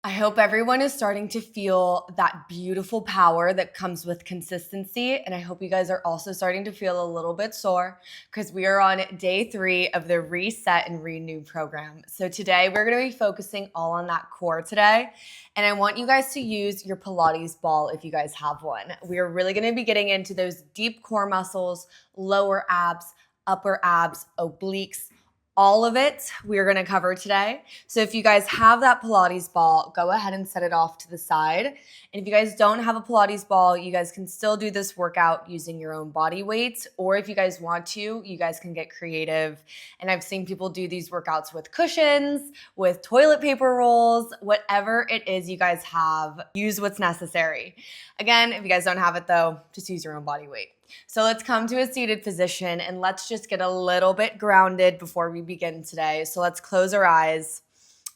I hope everyone is starting to feel that beautiful power that comes with consistency. And I hope you guys are also starting to feel a little bit sore because we are on day 3 of the Reset and Renew program. So today we're going to be focusing all on that core today. And I want you guys to use your Pilates ball if you guys have one. We are really going to be getting into those deep core muscles, lower abs, upper abs, obliques. All of it we're going to cover today. So if you guys have that Pilates ball, go ahead and set it off to the side. And if you guys don't have a Pilates ball, you guys can still do this workout using your own body weight. Or if you guys want to, you guys can get creative. And I've seen people do these workouts with cushions, with toilet paper rolls, whatever it is you guys have, use what's necessary. Again, if you guys don't have it though, just use your own body weight. So let's come to a seated position and let's just get a little bit grounded before we begin today. So let's close our eyes.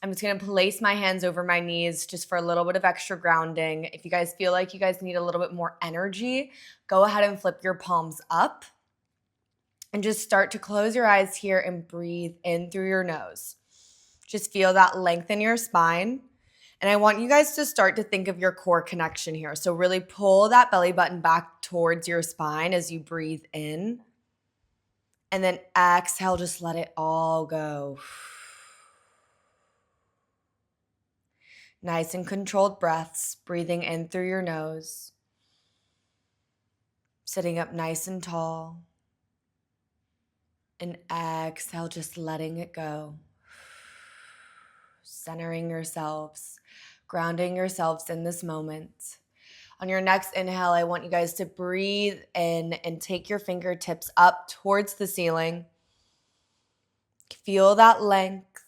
I'm just going to place my hands over my knees just for a little bit of extra grounding. If you guys feel like you guys need a little bit more energy, go ahead and flip your palms up and just start to close your eyes here and breathe in through your nose. Just feel that length in your spine. And I want you guys to start to think of your core connection here. So really pull that belly button back towards your spine as you breathe in. And then exhale, just let it all go. Nice and controlled breaths, breathing in through your nose. Sitting up nice and tall. And exhale, just letting it go. Centering yourselves, grounding yourselves in this moment. On your next inhale, I want you guys to breathe in and take your fingertips up towards the ceiling. Feel that length.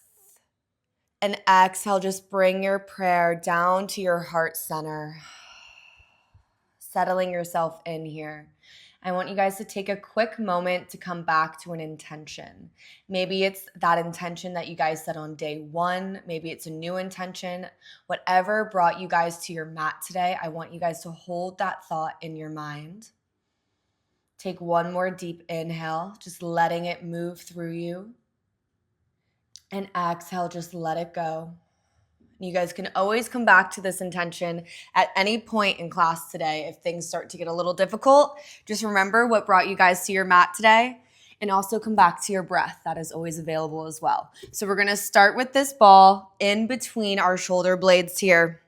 And exhale, just bring your prayer down to your heart center. Settling yourself in here. I want you guys to take a quick moment to come back to an intention. Maybe it's that intention that you guys set on day 1. Maybe it's a new intention. Whatever brought you guys to your mat today, I want you guys to hold that thought in your mind. Take one more deep inhale, just letting it move through you. And exhale, just let it go. You guys can always come back to this intention at any point in class today. If things start to get a little difficult, just remember what brought you guys to your mat today and also come back to your breath. That is always available as well. So we're going to start with this ball in between our shoulder blades here.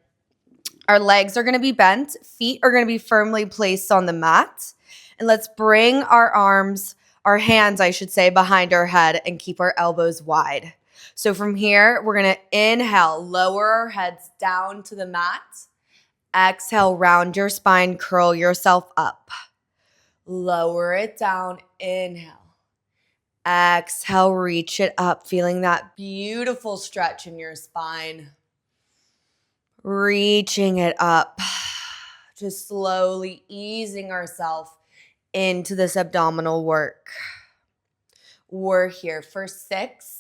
Our legs are going to be bent. Feet are going to be firmly placed on the mat. And let's bring our arms, our hands, I should say, behind our head and keep our elbows wide. So from here, we're going to inhale, lower our heads down to the mat. Exhale, round your spine, curl yourself up. Lower it down, inhale. Exhale, reach it up, feeling that beautiful stretch in your spine. Reaching it up, just slowly easing ourselves into this abdominal work. We're here for 6.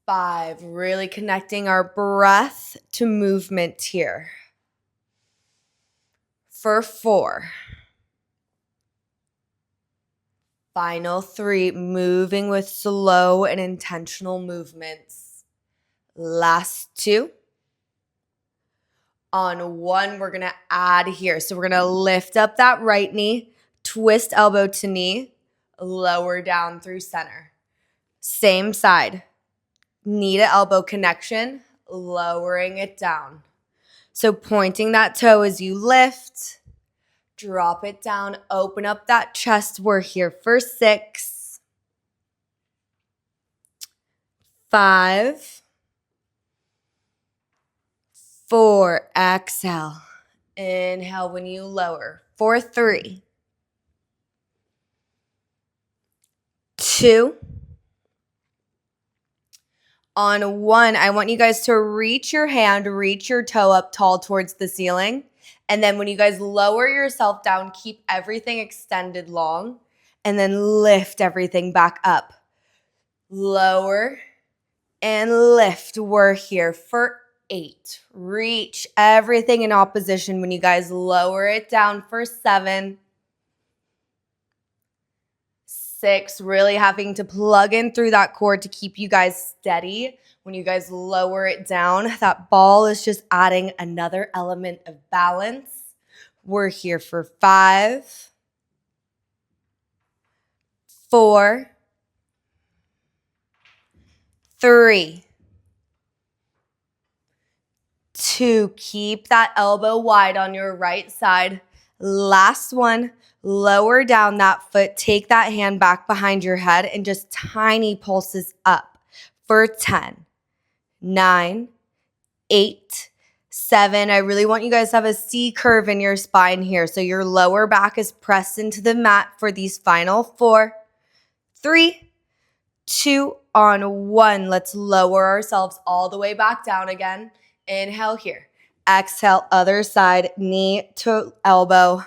5, really connecting our breath to movement here. For 4. Final 3, moving with slow and intentional movements. Last 2. On 1, we're going to add here. So we're going to lift up that right knee, twist elbow to knee, lower down through center. Same side. Knee to elbow connection, lowering it down. So pointing that toe as you lift, drop it down, open up that chest. We're here for 6, 5, 4, exhale. Inhale when you lower. For 3, 2, on 1, I want you guys to reach your hand, reach your toe up tall towards the ceiling. And then when you guys lower yourself down, keep everything extended long. And then lift everything back up. Lower and lift. We're here for 8. Reach everything in opposition when you guys lower it down for 7, 6, really having to plug in through that core to keep you guys steady. When you guys lower it down, that ball is just adding another element of balance. We're here for 5, 4, 3, 2. Keep that elbow wide on your right side. Last one. Lower down that foot. Take that hand back behind your head and just tiny pulses up for 10, 9, 8, 7. I really want you guys to have a C curve in your spine here. So your lower back is pressed into the mat for these final 4, 3, 2, on 1. Let's lower ourselves all the way back down again. Inhale here. Exhale, other side, knee to elbow.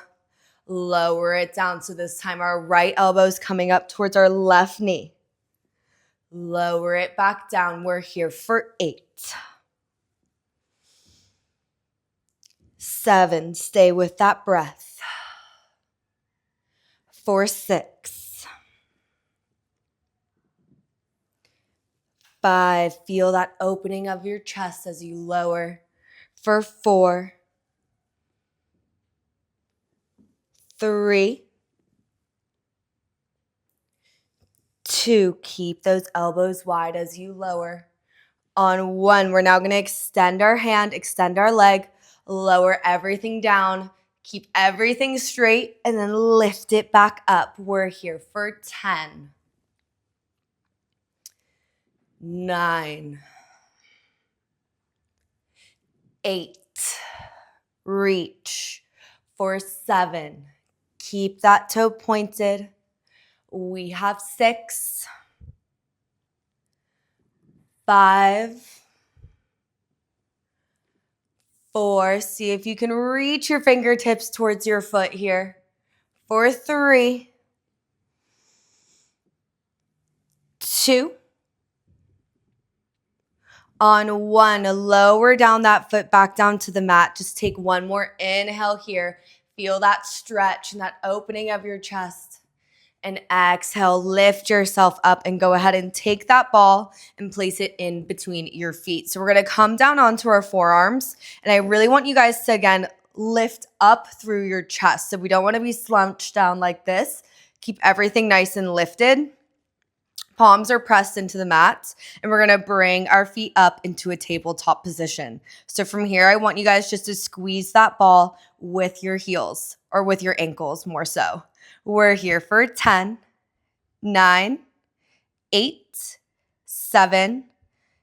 Lower it down. So this time our right elbow is coming up towards our left knee. Lower it back down. We're here for 8, 7. Stay with that breath. For 6, 5. Feel that opening of your chest as you lower. For 4, 3, 2. Keep those elbows wide as you lower. On 1, we're now going to extend our hand, extend our leg, lower everything down, keep everything straight, and then lift it back up. We're here for 10, 9, 8, reach. For 7, keep that toe pointed. We have 6, 5, 4. See if you can reach your fingertips towards your foot here. For 3, 2. On 1, lower down that foot back down to the mat. Just take one more inhale here. Feel that stretch and that opening of your chest. And exhale, lift yourself up and go ahead and take that ball and place it in between your feet. So we're going to come down onto our forearms. And I really want you guys to, again, lift up through your chest. So we don't want to be slumped down like this. Keep everything nice and lifted. Palms are pressed into the mat, and we're going to bring our feet up into a tabletop position. So from here, I want you guys just to squeeze that ball with your heels, or with your ankles more so. We're here for 10, 9, 8, 7,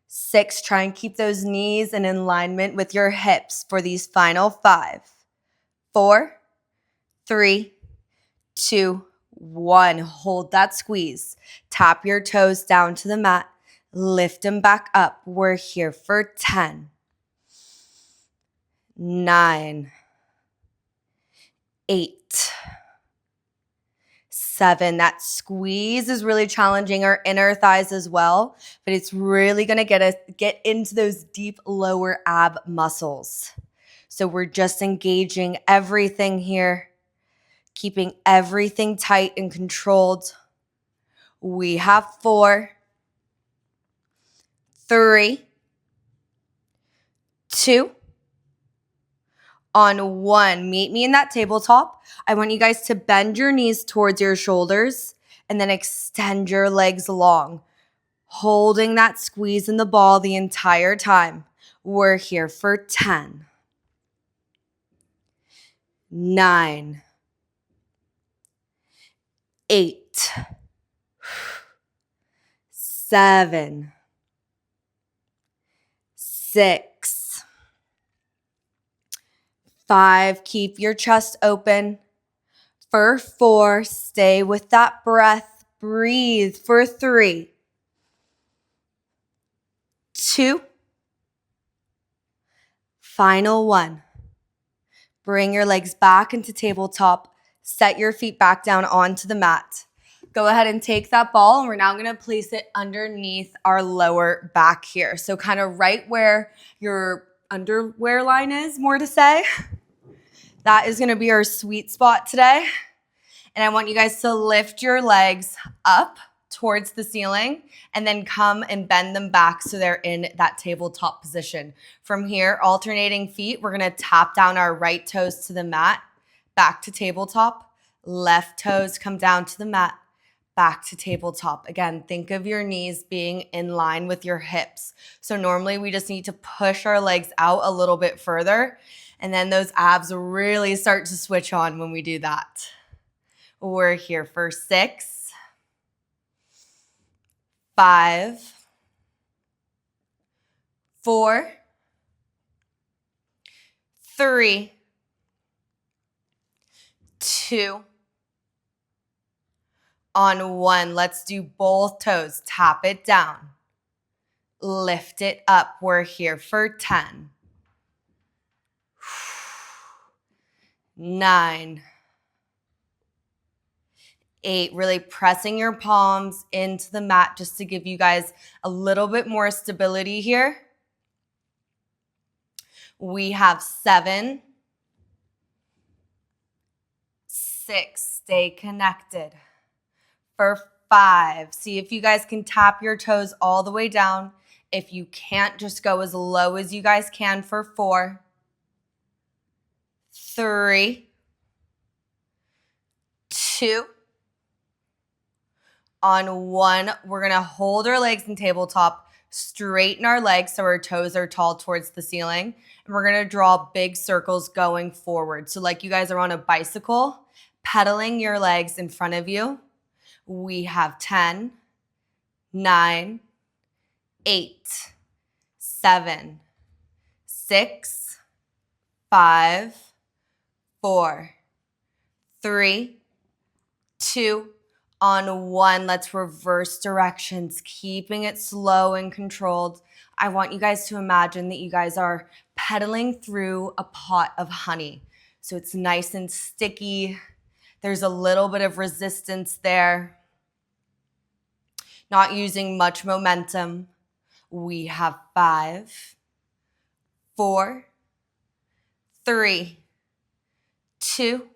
6. Try and keep those knees in alignment with your hips for these final 5, 4, 3, 2, 1. Hold that squeeze. Tap your toes down to the mat. Lift them back up. We're here for 10, 9, 8, 7. That squeeze is really challenging our inner thighs as well, but it's really going to get into those deep lower ab muscles. So we're just engaging everything here, keeping everything tight and controlled. We have 4, 3, 2. On 1, meet me in that tabletop. I want you guys to bend your knees towards your shoulders and then extend your legs long, holding that squeeze in the ball the entire time. We're here for 10, 9, 8, 7, 6, 5. Keep your chest open. For 4, stay with that breath. Breathe. For 3, 2, final 1. Bring your legs back into tabletop. Set your feet back down onto the mat. Go ahead and take that ball, and we're now going to place it underneath our lower back here. So kind of right where your underwear line is, more to say. That is going to be our sweet spot today. And I want you guys to lift your legs up towards the ceiling and then come and bend them back so they're in that tabletop position. From here, alternating feet, we're gonna tap down our right toes to the mat, back to tabletop, left toes come down to the mat, back to tabletop. Again, think of your knees being in line with your hips. So normally we just need to push our legs out a little bit further, and then those abs really start to switch on when we do that. We're here for 6, 5, 4, 3, 2, on 1. Let's do both toes. Tap it down. Lift it up. We're here for 10, 9, 8. Really pressing your palms into the mat just to give you guys a little bit more stability here. We have 7, 6. Stay connected. For 5, see if you guys can tap your toes all the way down. If you can't, just go as low as you guys can for 4, 3, 2, on 1. We're gonna hold our legs in tabletop, straighten our legs so our toes are tall towards the ceiling, and we're gonna draw big circles going forward. So like you guys are on a bicycle, pedaling your legs in front of you. We have 10, 9, 8, 7, 6, 5, 4, 3, 2, on 1. Let's reverse directions, keeping it slow and controlled. I want you guys to imagine that you guys are pedaling through a pot of honey. So it's nice and sticky. There's a little bit of resistance there. Not using much momentum. We have 5, 4, 3, 2,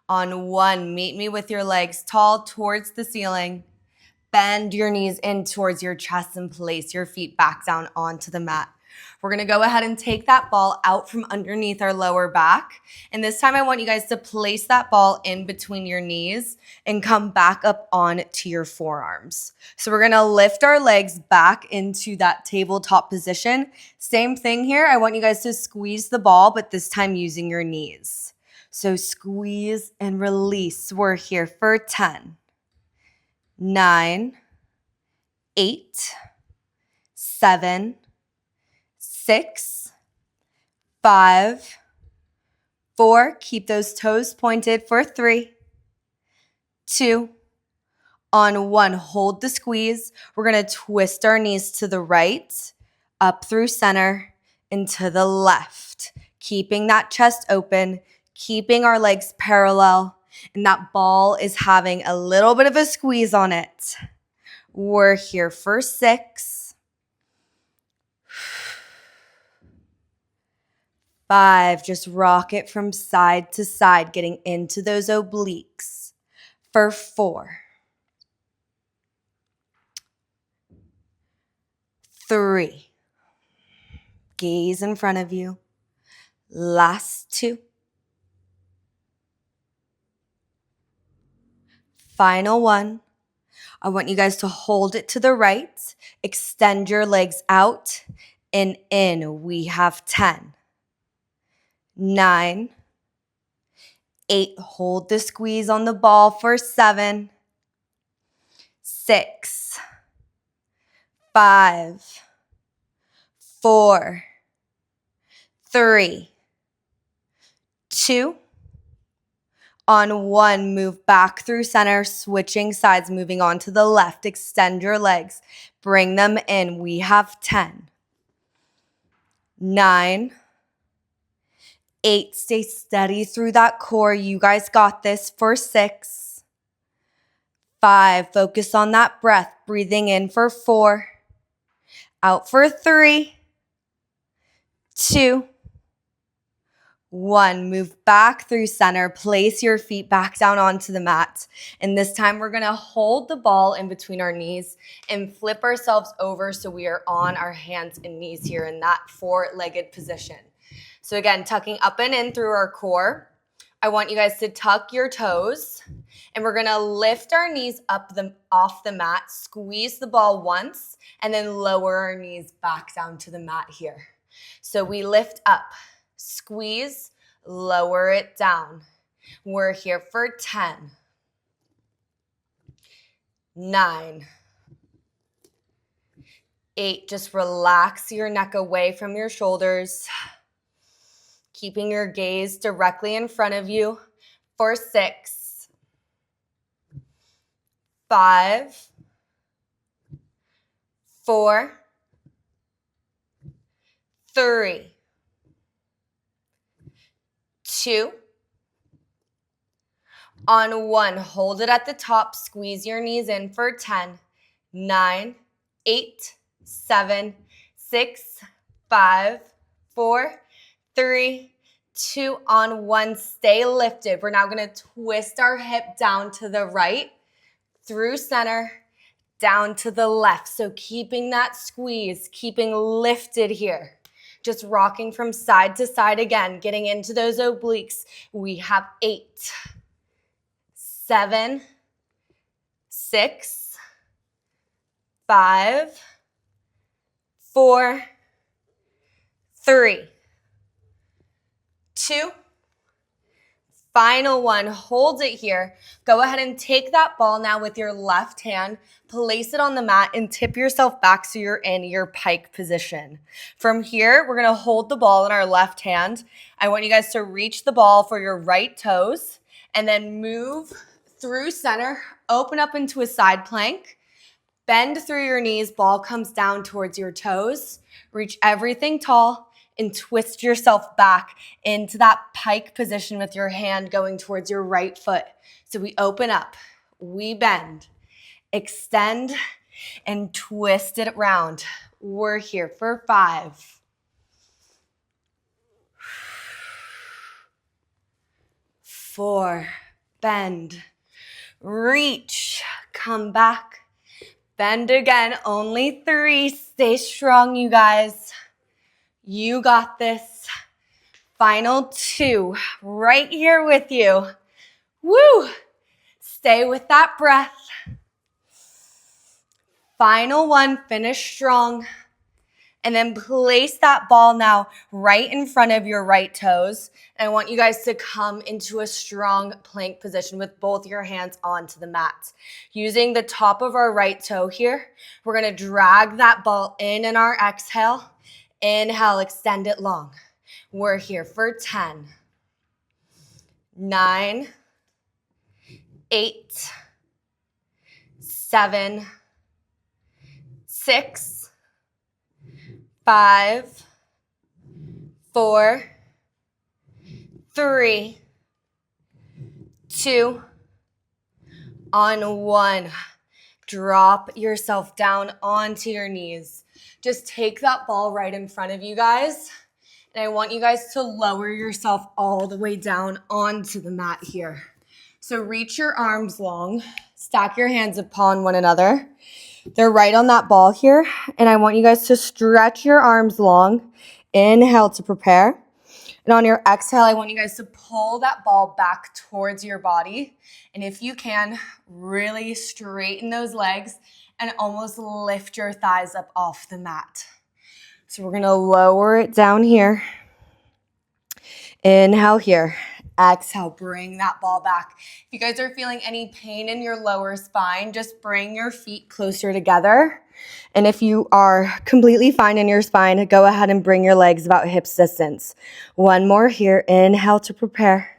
on 1. Meet me with your legs tall towards the ceiling. Bend your knees in towards your chest and place your feet back down onto the mat. We're gonna go ahead and take that ball out from underneath our lower back. And this time I want you guys to place that ball in between your knees and come back up onto your forearms. So we're gonna lift our legs back into that tabletop position. Same thing here. I want you guys to squeeze the ball, but this time using your knees. So squeeze and release. We're here for 10, 9, 8, 7, 6, 5, 4. Keep those toes pointed for 3, 2, on 1. Hold the squeeze. We're going to twist our knees to the right, up through center, and to the left. Keeping that chest open, keeping our legs parallel, and that ball is having a little bit of a squeeze on it. We're here for 6, 5. Just rock it from side to side, getting into those obliques. For 4, 3. Gaze in front of you. Last 2. Final 1. I want you guys to hold it to the right. Extend your legs out and in. We have 10, 9, 8. Hold the squeeze on the ball for 7, 6, 5, 4, 3, 2. On 1, move back through center, switching sides, moving on to the left. Extend your legs. Bring them in. We have 10, 9, 8. Stay steady through that core. You guys got this for 6, 5. Focus on that breath. Breathing in for 4, out for 3, 2, 1. Move back through center. Place your feet back down onto the mat. And this time we're going to hold the ball in between our knees and flip ourselves over so we are on our hands and knees here in that 4-legged position. So again, tucking up and in through our core. I want you guys to tuck your toes, and we're going to lift our knees up off the mat, squeeze the ball once, and then lower our knees back down to the mat here. So we lift up, squeeze, lower it down. We're here for 10, 9, 8. Just relax your neck away from your shoulders, keeping your gaze directly in front of you for 6, 5, 4, 3, 2. On 1, hold it at the top, squeeze your knees in for 10, 9, 8, 7, 6, 5, 4, 3, 2. On 1, stay lifted. We're now going to twist our hip down to the right, through center, down to the left. So keeping that squeeze, keeping lifted here. Just rocking from side to side again, getting into those obliques. We have 8, 7, 6, 5, 4, 3, 2. Final 1, hold it here. Go ahead and take that ball now with your left hand, place it on the mat and tip yourself back so you're in your pike position. From here, we're gonna hold the ball in our left hand. I want you guys to reach the ball for your right toes and then move through center, open up into a side plank, bend through your knees, ball comes down towards your toes, reach everything tall, and twist yourself back into that pike position with your hand going towards your right foot. So we open up, we bend, extend, and twist it around. We're here for 5, 4, bend, reach, come back, bend again, only 3, stay strong, you guys. You got this. Final 2, right here with you. Woo! Stay with that breath. Final 1, finish strong. And then place that ball now right in front of your right toes. And I want you guys to come into a strong plank position with both your hands onto the mat. Using the top of our right toe here, we're going to drag that ball in our exhale. Inhale, extend it long. We're here for 10, 9, 8, 7, 6, 5, 4, 3, 2. On 1, drop yourself down onto your knees. Just take that ball right in front of you guys. And I want you guys to lower yourself all the way down onto the mat here. So reach your arms long, stack your hands upon one another. They're right on that ball here. And I want you guys to stretch your arms long. Inhale to prepare. And on your exhale, I want you guys to pull that ball back towards your body. And if you can, really straighten those legs and almost lift your thighs up off the mat. So we're gonna lower it down here. Inhale here. Exhale, bring that ball back. If you guys are feeling any pain in your lower spine, just bring your feet closer together. And if you are completely fine in your spine, go ahead and bring your legs about hips distance. 1 more here. Inhale to prepare.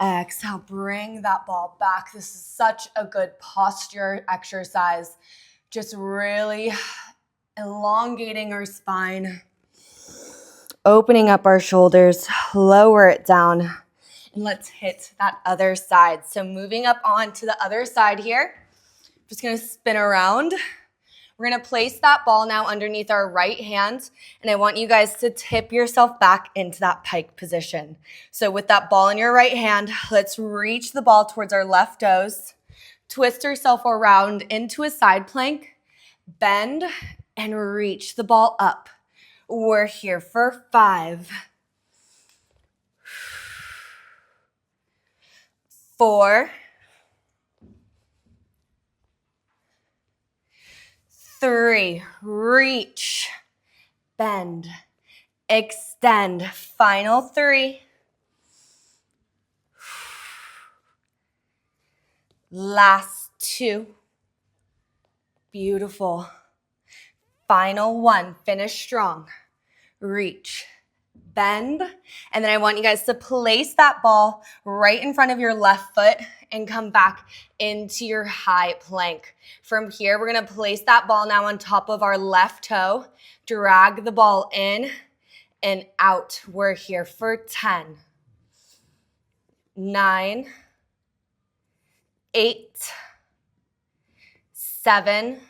Exhale, bring that ball back. This is such a good posture exercise. Just really elongating our spine, opening up our shoulders, lower it down, and let's hit that other side. So moving up on to the other side here, just gonna spin around. We're gonna place that ball now underneath our right hand, and I want you guys to tip yourself back into that pike position. So with that ball in your right hand, let's reach the ball towards our left toes, twist yourself around into a side plank, bend, and reach the ball up. We're here for 5, 4, 3, reach, bend, extend. Final 3. Last 2. Beautiful. Final 1. Finish strong. Reach, bend, and then I want you guys to place that ball right in front of your left foot and come back into your high plank. From here, we're going to place that ball now on top of our left toe. Drag the ball in and out. We're here for 10, 9, 8, 7,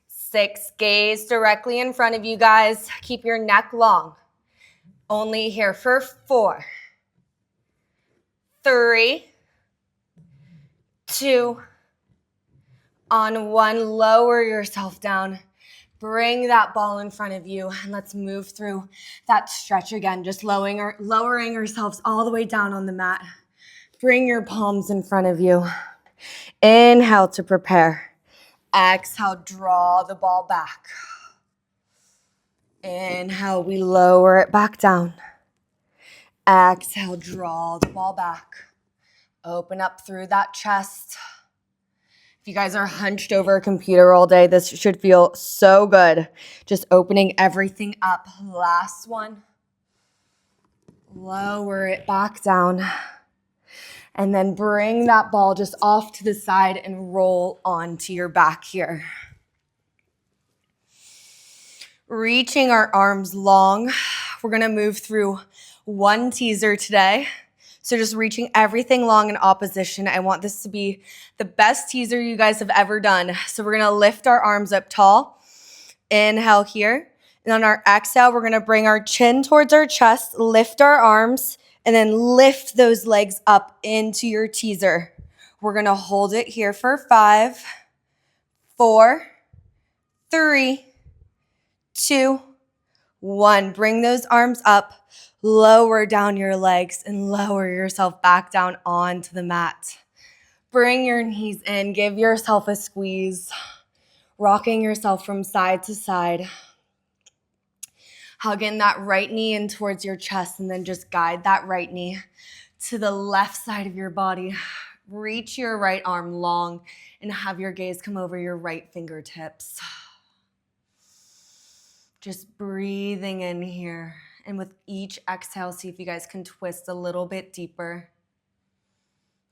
6. Gaze directly in front of you guys. Keep your neck long. Only here for 4, 3, 2, on 1. Lower yourself down. Bring that ball in front of you, and let's move through that stretch again, just lowering ourselves all the way down on the mat. Bring your palms in front of you. Inhale to prepare. Exhale, draw the ball back. Inhale, we lower it back down. Exhale, draw the ball back. Open up through that chest. If you guys are hunched over a computer all day, this should feel so good. Just opening everything up. Last one. Lower it back down. And then bring that ball just off to the side and roll onto your back here. Reaching our arms long. We're going to move through 1 teaser today. So just reaching everything long in opposition. I want this to be the best teaser you guys have ever done. So we're going to lift our arms up tall. Inhale here. And on our exhale, we're going to bring our chin towards our chest, lift our arms, and then lift those legs up into your teaser. We're going to hold it here for 5, 4, 3, 2, 1. Bring those arms up. Lower down your legs and lower yourself back down onto the mat. Bring your knees in. Give yourself a squeeze. Rocking yourself from side to side. Hug in that right knee in towards your chest, and then just guide that right knee to the left side of your body. Reach your right arm long and have your gaze come over your right fingertips. Just breathing in here. And with each exhale, see if you guys can twist a little bit deeper.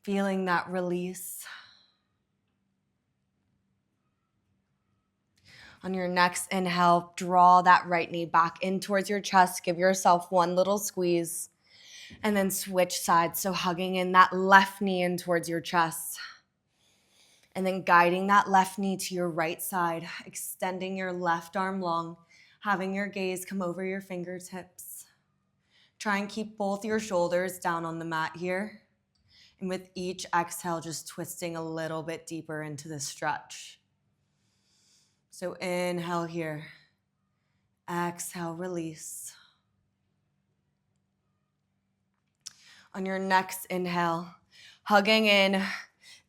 Feeling that release. On your next inhale, draw that right knee back in towards your chest. Give yourself 1 little squeeze. And then switch sides. So hugging in that left knee in towards your chest. And then guiding that left knee to your right side. Extending your left arm long. Having your gaze come over your fingertips. Try and keep both your shoulders down on the mat here. And with each exhale, just twisting a little bit deeper into the stretch. So inhale here. Exhale, release. On your next inhale, hugging in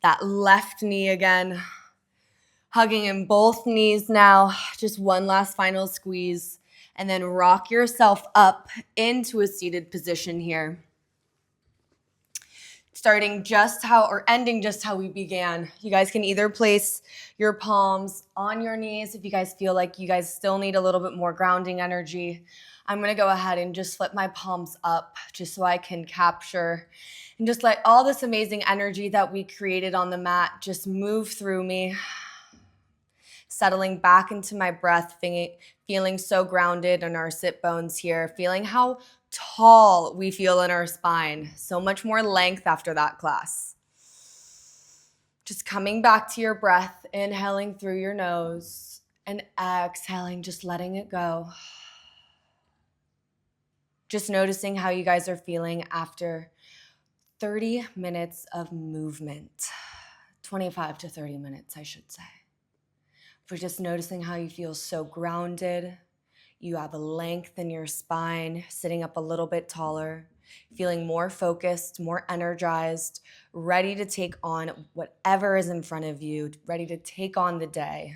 that left knee again. Hugging in both knees now. Just 1 last final squeeze. And then rock yourself up into a seated position here. Starting just how, or ending just how we began. You guys can either place your palms on your knees if you guys feel like you guys still need a little bit more grounding energy. I'm going to go ahead and just flip my palms up just so I can capture and just let all this amazing energy that we created on the mat just move through me. Settling back into my breath, feeling so grounded in our sit bones here, feeling how tall we feel in our spine. So much more length after that class. Just coming back to your breath, inhaling through your nose and exhaling, just letting it go. Just noticing how you guys are feeling after 30 minutes of movement. 25 to 30 minutes, I should say. For just noticing how you feel so grounded. You have a length in your spine, sitting up a little bit taller, feeling more focused, more energized, ready to take on whatever is in front of you, ready to take on the day.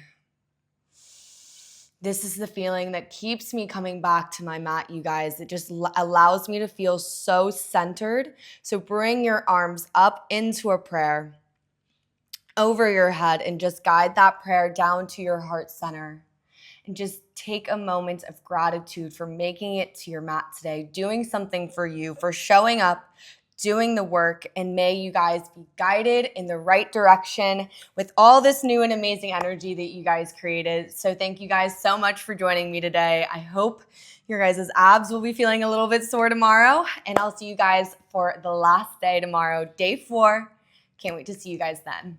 This is the feeling that keeps me coming back to my mat, you guys. It just allows me to feel so centered. So bring your arms up into a prayer over your head and just guide that prayer down to your heart center. And just take a moment of gratitude for making it to your mat today, doing something for you, for showing up, doing the work, and may you guys be guided in the right direction with all this new and amazing energy that you guys created. So thank you guys so much for joining me today. I hope your guys' abs will be feeling a little bit sore tomorrow, and I'll see you guys for the last day tomorrow, day 4. Can't wait to see you guys then.